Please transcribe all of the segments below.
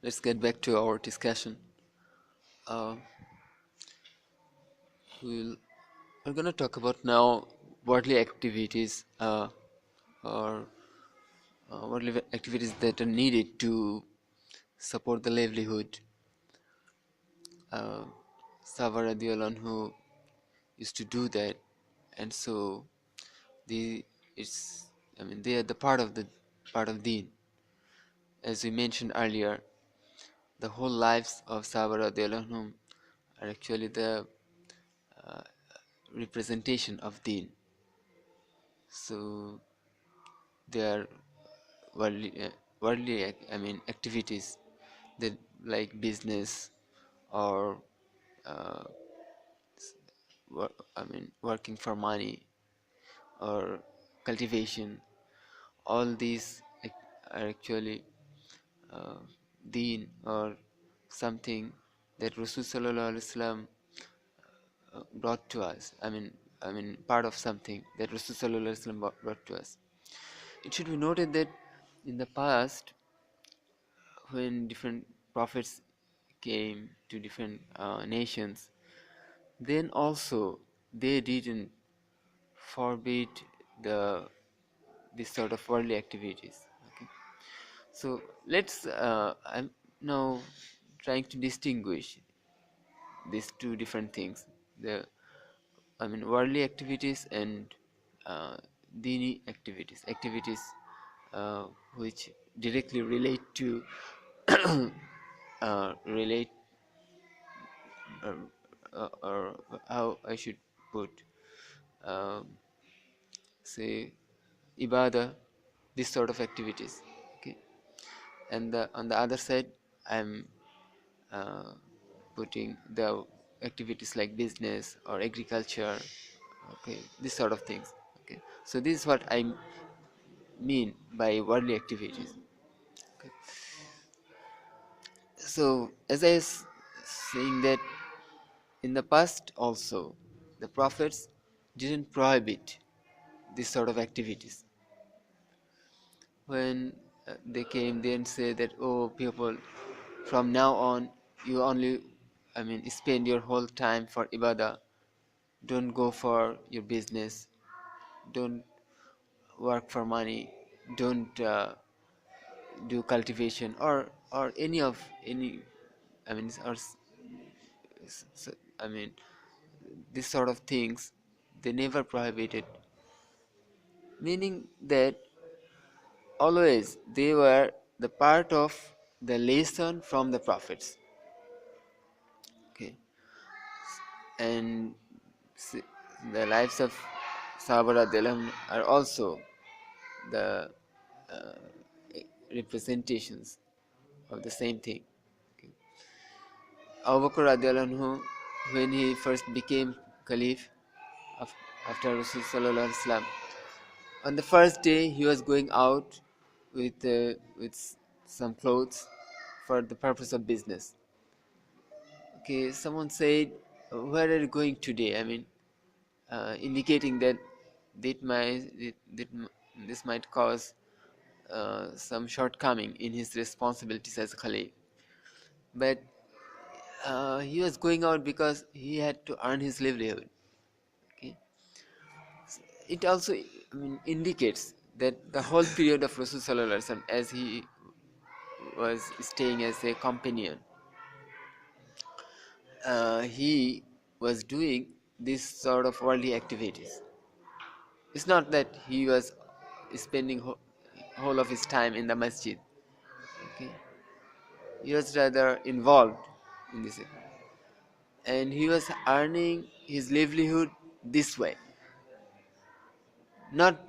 let's get back to our discussion. Uh, we'll, we're going to talk about now worldly activities or worldly activities that are needed to support the livelihood. Uh, Sahaba radiallahu anhu used to do that, and so the it's I mean they are the part of Deen. As we mentioned earlier, the whole lives of Sahaba radiallahu anhum are actually the uh, representation of Deen. So they are activities that like business or uh, working for money or cultivation. All these are actually uh, deen or something that Rasul sallallahu alaihi wasallam brought to us. Part of something that Rasul sallallahu alaihi wasallam brought to us. It should be noted that in the past, when different prophets came to different nations, then also they didn't forbid the this sort of worldly activities. Okay, so I'm now trying to distinguish these two different things: the worldly activities and uh, dini activities uh, which directly relate to relate or how I should put um, say ibadah, this sort of activities. Okay, and on the other side, I'm uh, putting the activities like business or agriculture. Okay, this sort of things. Okay, so this is what I mean by worldly activities. Okay, so as I was saying that in the past also the prophets didn't prohibit this sort of activities. When they came, they didn't say that, oh people, from now on you only spend your whole time for ibadah, don't go for your business, don't work for money, don't do cultivation or any I mean or I mean this sort of things. They never prohibited, meaning that always they were the part of the lesson from the prophets. Okay, and the lives of Sahaba radiallahu anhum are also the uh, representations of the same thing. Okay. Abu Bakr radiallahu anhu, when he first became caliph after Rasul sallallahu alaihi wasallam, on the first day he was going out with some clothes for the purpose of business. Okay, someone said, "Where are you going today?" Indicating that this might cause some shortcoming in his responsibilities as Khalif. But he was going out because he had to earn his livelihood. Okay, it also indicates that the whole period of Rasul Sallallahu Alaihi Wasallam, as he was staying as a companion, he was doing this sort of worldly activities. It's not that he was spending whole of his time in the masjid. Okay, he was rather involved in this, and he was earning his livelihood this way, not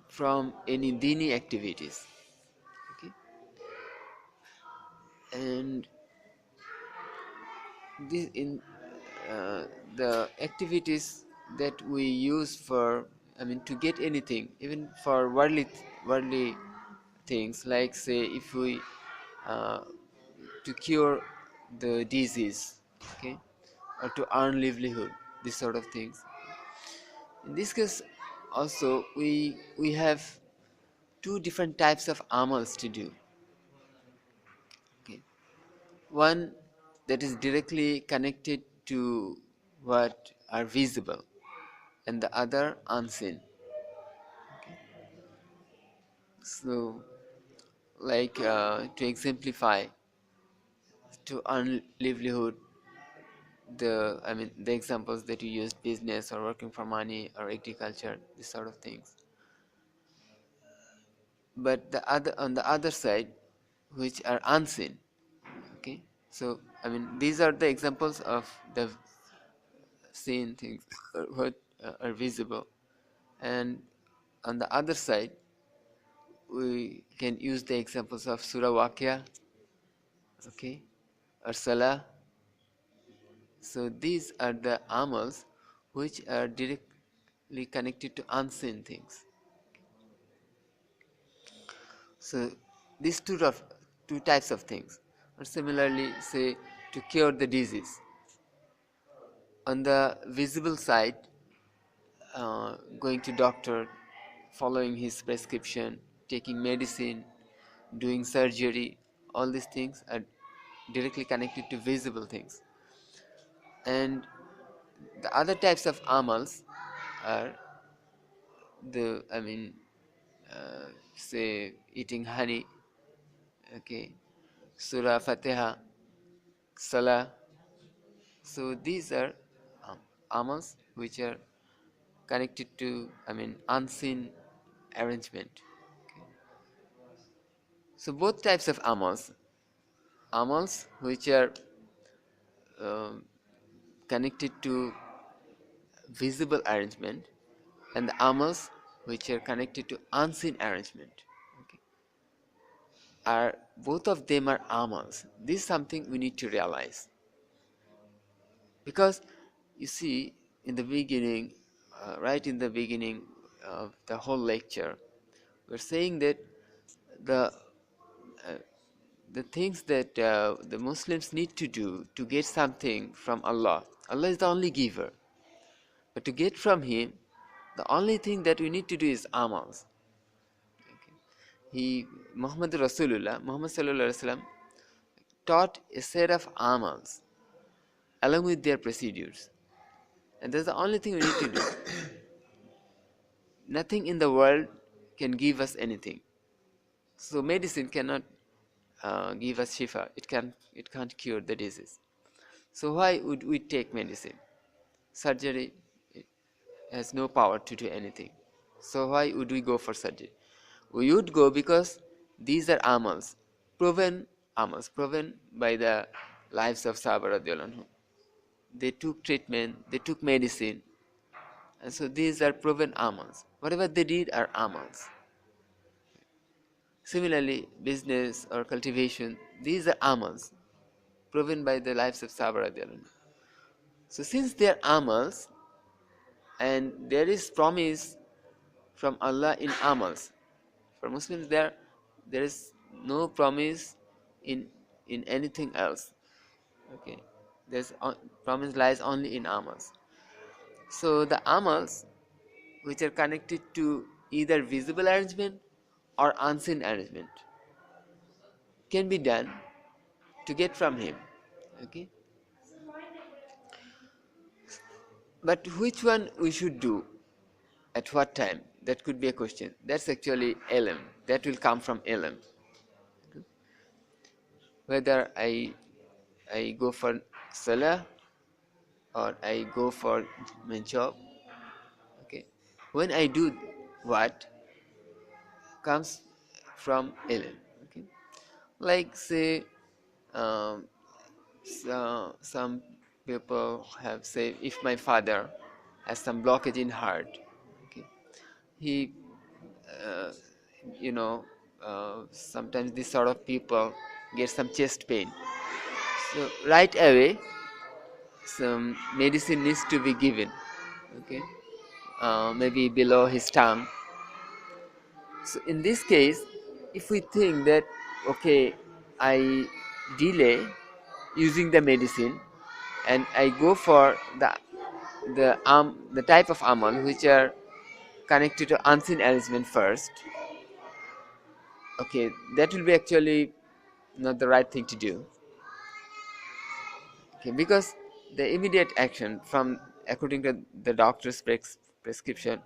from any dini activities. Okay, and this in the activities that we use for to get anything, even for worldly things, like say if we uh, to cure the disease, okay, or to earn livelihood, these sort of things. In this case also we have two different types of amals to do. One that is directly connected to what are visible, and the other unseen. So, like to exemplify, to earn livelihood, the examples that you used, business or working for money or agriculture, these sort of things. But the other, on the other side, which are unseen. Okay, so these are the examples of the seen things, what are visible, and on the other side we can use the examples of surah Waqia, okay, or salah. So these are the amals which are directly connected to unseen things. So these two types of things. Or similarly, say, to cure the disease. On the visible side, going to doctor, following his prescription, taking medicine, doing surgery, all these things are directly connected to visible things. And the other types of amals are the, say, eating honey, okay, surah Fatiha, salah. So these are um, amals which are connected to, unseen arrangement. Okay. So both types of amals which are um, connected to visible arrangement, and the amals which are connected to unseen arrangement, okay, are both of them are amals. This is something we need to realize, because you see, in the beginning, right in the beginning of the whole lecture, we're saying that the uh, the things that the Muslims need to do to get something from Allah. Allah is the only giver, but to get from Him, the only thing that we need to do is amals. Okay. Muhammad Rasulullah, Muhammad Sallallahu Alaihi Wasallam, taught a set of amals along with their procedures, and that's the only thing we need to do. Nothing in the world can give us anything. So medicine cannot give us shifa. It can't cure the disease. So why would we take medicine? Surgery has no power to do anything. So why would we go for surgery? We would go because these are amals, proven by the lives of Sahaba radiallahu anhu. They took treatment, they took medicine, and so these are proven amals. Whatever they did are amals. Similarly, business or cultivation, these are amals, proven by the lives of Sahaba radiallahu anhu. So since they are amals, and there is promise from Allah in amals, for Muslims there is no promise in anything else. Okay, there's promise lies only in amals. So the amals which are connected to either visible arrangement or unseen arrangement can be done to get from Him. Okay, but which one we should do at what time? That could be a question. That's actually ilm. That will come from ilm. Whether I go for salah or I go for my job. Okay, when I do what comes from ilm. Okay, like say, um, some people have said, if my father has some blockage in heart, okay, he uh, you know sometimes these sort of people get some chest pain, so right away some medicine needs to be given, okay, maybe below his tongue. So in this case, if we think that, okay, I delay using the medicine and I go for the type of amal which are connected to unseen arrangement first, okay, that will be actually not the right thing to do. Okay, because the immediate action from according to the doctor's prescription,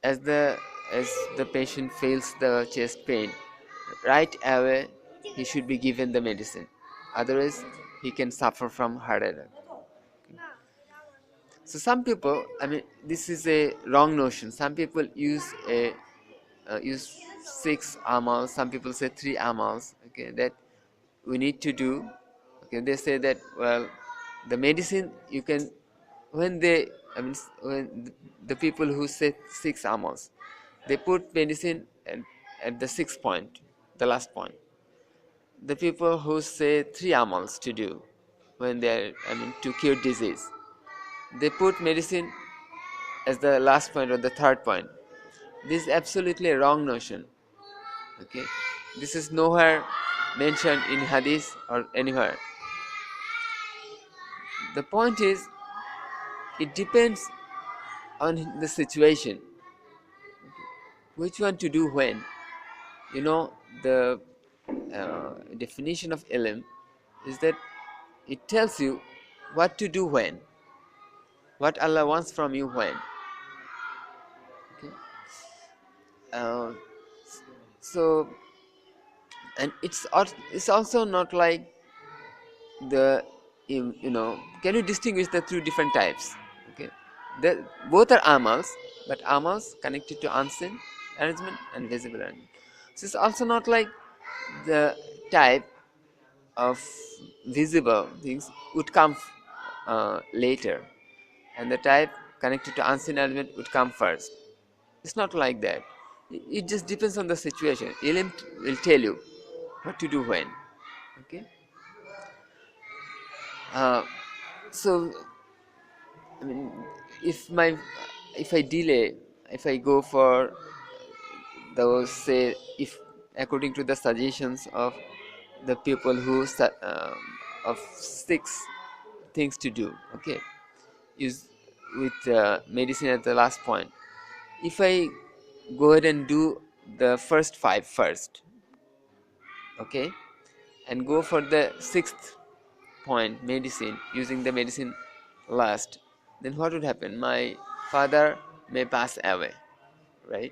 as the patient feels the chest pain, right away he should be given the medicine. Otherwise, he can suffer from heart attack. So some people, I mean, this is a wrong notion. Some people use 6 amals. Some people say 3 amals. Okay, that we need to do. Okay, they say that, well, the medicine you can, when they, I mean, when the people who say 6 amals, they put medicine at the 6th point, the last point. The people who say 3 amals to do when they are, I mean, to cure disease, they put medicine as the last point or the 3rd point. This is absolutely a wrong notion. Okay, this is nowhere mentioned in hadith or anywhere. The point is, it depends on the situation, which one to do when. You know, the definition of ilm is that it tells you what to do when, what Allah wants from you when. Okay? Uh, so, and it's also not like the, can you distinguish the two different types? Okay, both are amals, but amals connected to unseen arrangement and visible arrangement. So it's also not like the type of visible things would come later, and the type connected to unseen element would come first. It's not like that. It just depends on the situation. Ilm will tell you what to do when. Okay. Uh, so, I mean, if my if I delay, if I go for those, say, if according to the suggestions of the people who of 6 things to do, okay, is with medicine at the last point. If I go ahead and do the first 5 first, okay, and go for the 6th point medicine, using the medicine last, then what would happen? My father may pass away, right?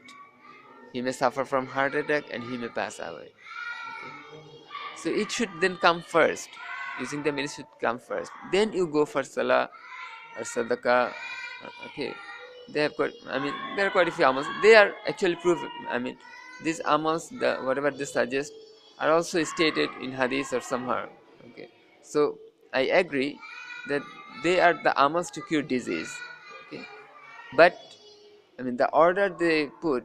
He may suffer from heart attack and he may pass away. Okay? So it should then come first. Using the medicine should come first. Then you go for salah or sadaqah. Okay, they have got. I mean, there are quite a few amals. They are actually proven. I mean, these amals, whatever they suggest, are also stated in hadith or somewhere. Okay, so I agree that they are the amals to cure disease. Okay, but I mean, the order they put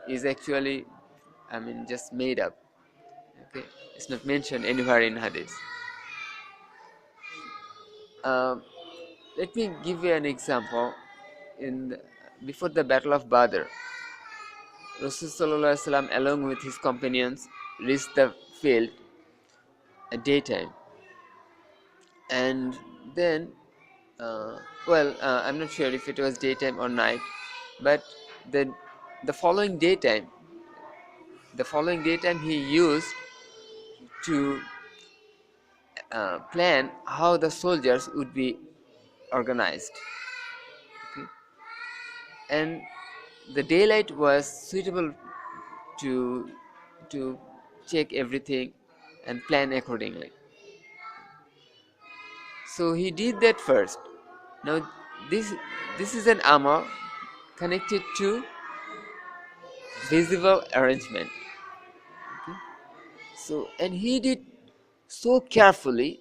is actually, I mean, just made up. Okay, it's not mentioned anywhere in hadith. Um, Let me give you an example. Before the Battle of Badr, Rasulullah along with his companions reached the field at daytime, and then, I'm not sure if it was daytime or night, but the the following daytime, he used to plan how the soldiers would be organized. Okay? And the daylight was suitable to to check everything and plan accordingly. So he did that first. Now this is an armor connected to visible arrangement. Okay? So, and he did so carefully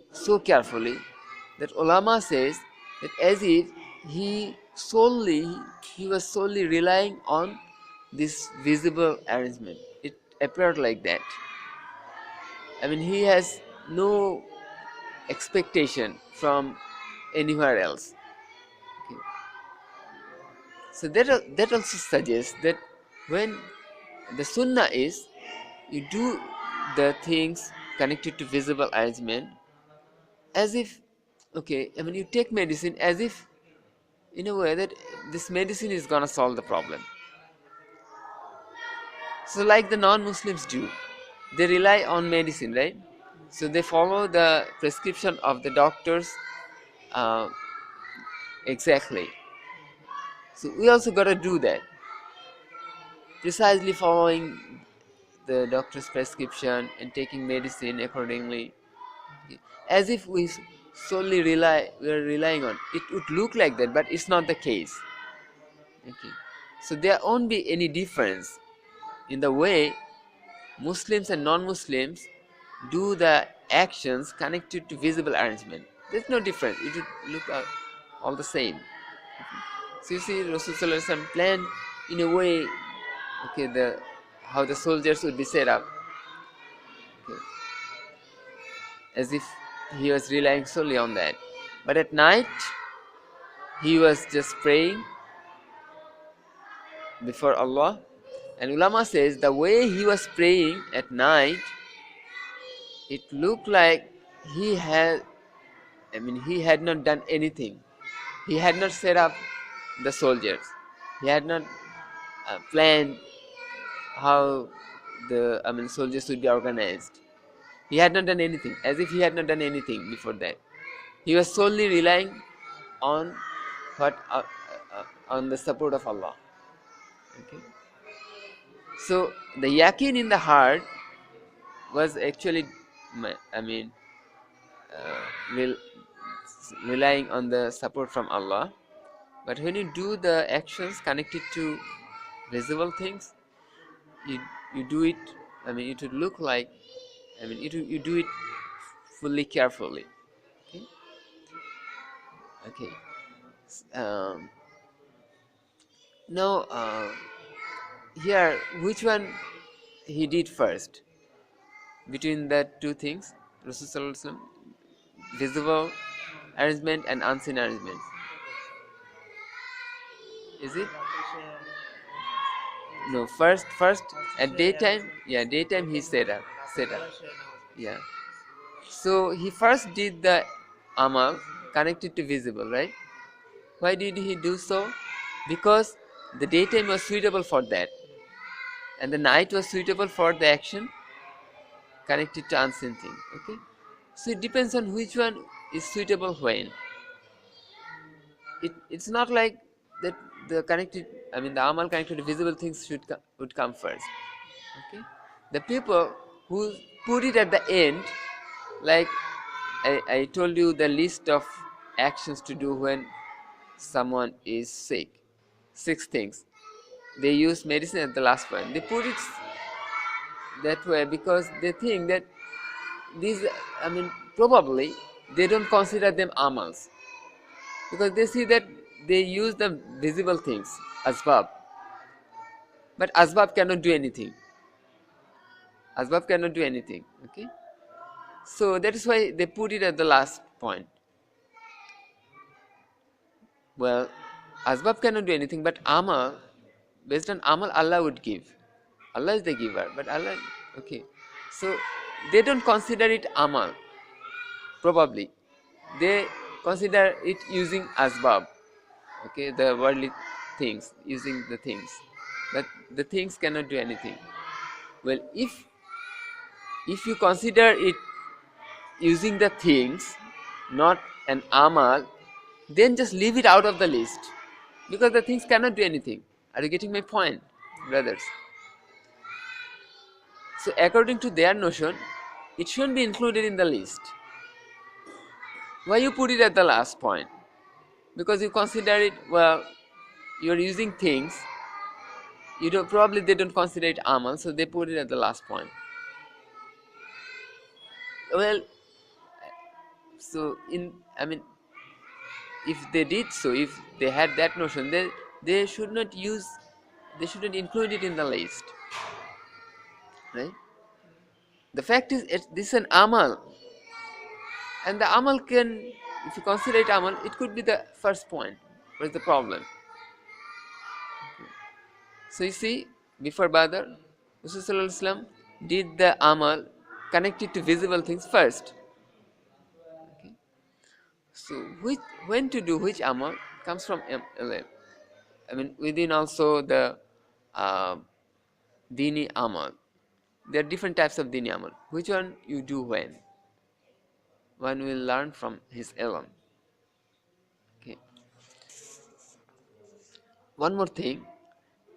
that ulama says that as if he was solely relying on this visible arrangement. It appeared like that. I mean, he has no expectation from anywhere else. Okay. So that also suggests that when the sunnah is, you do the things connected to visible arrangement as if, okay, I mean, you take medicine as if in a way that this medicine is gonna solve the problem. So like the non-Muslims do, they rely on medicine, right? So they follow the prescription of the doctors uh, exactly. So we also got to do that, precisely following the doctor's prescription and taking medicine accordingly, as if solely we are relying on it. Would look like that, but it's not the case. Okay, so there won't be any difference in the way Muslims and non-Muslims do the actions connected to visible arrangement. There's no difference. It would look all the same. So you see, Rasulullah planned in a way, okay, the how the soldiers would be set up, okay, as if he was relying solely on that. But at night, he was just praying before Allah. And ulama says the way he was praying at night, it looked like he had, he had not done anything. He had not set up the soldiers. He had not planned how the soldiers would be organized. He had not done anything, as if he had not done anything before that. He was solely relying on what on the support of Allah. Okay. So the yaqeen in the heart was actually, I mean, uh, rel- relying on the support from Allah. But when you do the actions connected to visible things, you you do it. It would look like. You do it fully carefully. Okay. Okay. Um, Now, here, which one he did first between the two things, Rasulullah, visible arrangement and unseen arrangement? Is it? No, first at daytime. Yeah, daytime he set up. Yeah. So he first did the amal connected to visible, right? Why did he do so? Because the daytime was suitable for that, and the night was suitable for the action connected to unseen thing. Okay, so it depends on which one is suitable when. It's not like that the connected, the amal connected to visible things would come first. Okay, the people who put it at the end, like I told you the list of actions to do when someone is sick, 6 things. They use medicine at the last point. They put it that way because they think that these, probably they don't consider them amals, because they see that they use the visible things, asbab, but asbab cannot do anything. Asbab cannot do anything. Okay, so that is why they put it at the last point. Well, asbab cannot do anything, but amal, based on amal, Allah would give. Allah is the giver, but Allah, okay. So they don't consider it amal. Probably they consider it using asbab, okay, the worldly things, using the things, but the things cannot do anything. Well, if you consider it using the things, not an amal, then just leave it out of the list, because the things cannot do anything. Are you getting my point, brothers? So according to their notion, it shouldn't be included in the list. Why you put it at the last point? Because you consider it, well, you're using things, you don't, probably they don't consider it amal, so they put it at the last point. Well, so if they did so, if they had that notion, they should not use, they shouldn't include it in the list, right? The fact is, this is an amal, and the amal can, if you consider it amal, it could be the first point. What is the problem? So you see, before Badr, Rasulullah did the amal connected to visible things first. Okay. So when to do which amal comes from MLM. Within also the uh, dini amal. There are different types of dini amal. Which one you do when? one will learn from his ilm. Okay. One more thing,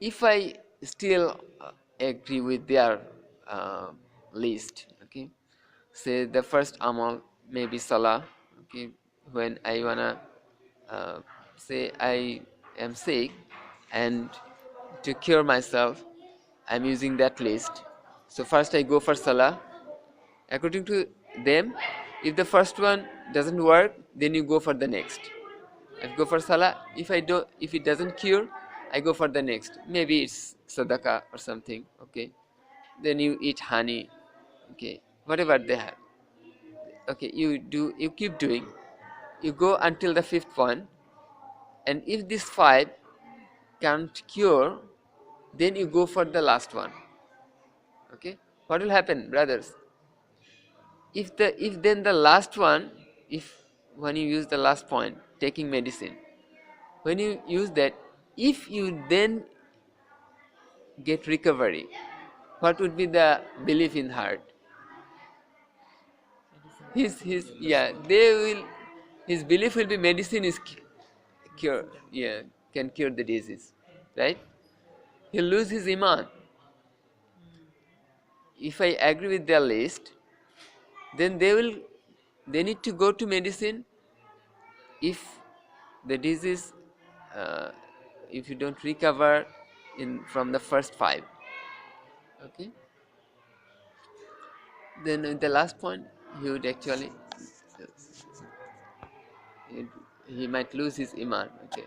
if I still agree with their uh, list, okay, say the first amal maybe salah, okay, when I wanna say I am sick and to cure myself I'm using that list. So first I go for salah. According to them, if the first one doesn't work, then you go for the next. I go for salah. If it doesn't cure, I go for the next. Maybe it's sadaqah or something. Okay. Then you eat honey. Okay. Whatever they have. Okay. You keep doing. You go until the fifth one, and if this five can't cure, then you go for the last one. Okay. What will happen, brothers? If then the last one, if when you use the last point, taking medicine, when you use that, if you then get recovery, what would be the belief in heart? His yeah, they will. His belief will be medicine is cure. Yeah, can cure the disease, right? He'll lose his iman. If I agree with their list, then they need to go to medicine if the disease, uh, if you don't recover in from the first five. Okay, then in the last point he would actually he might lose his iman. Okay,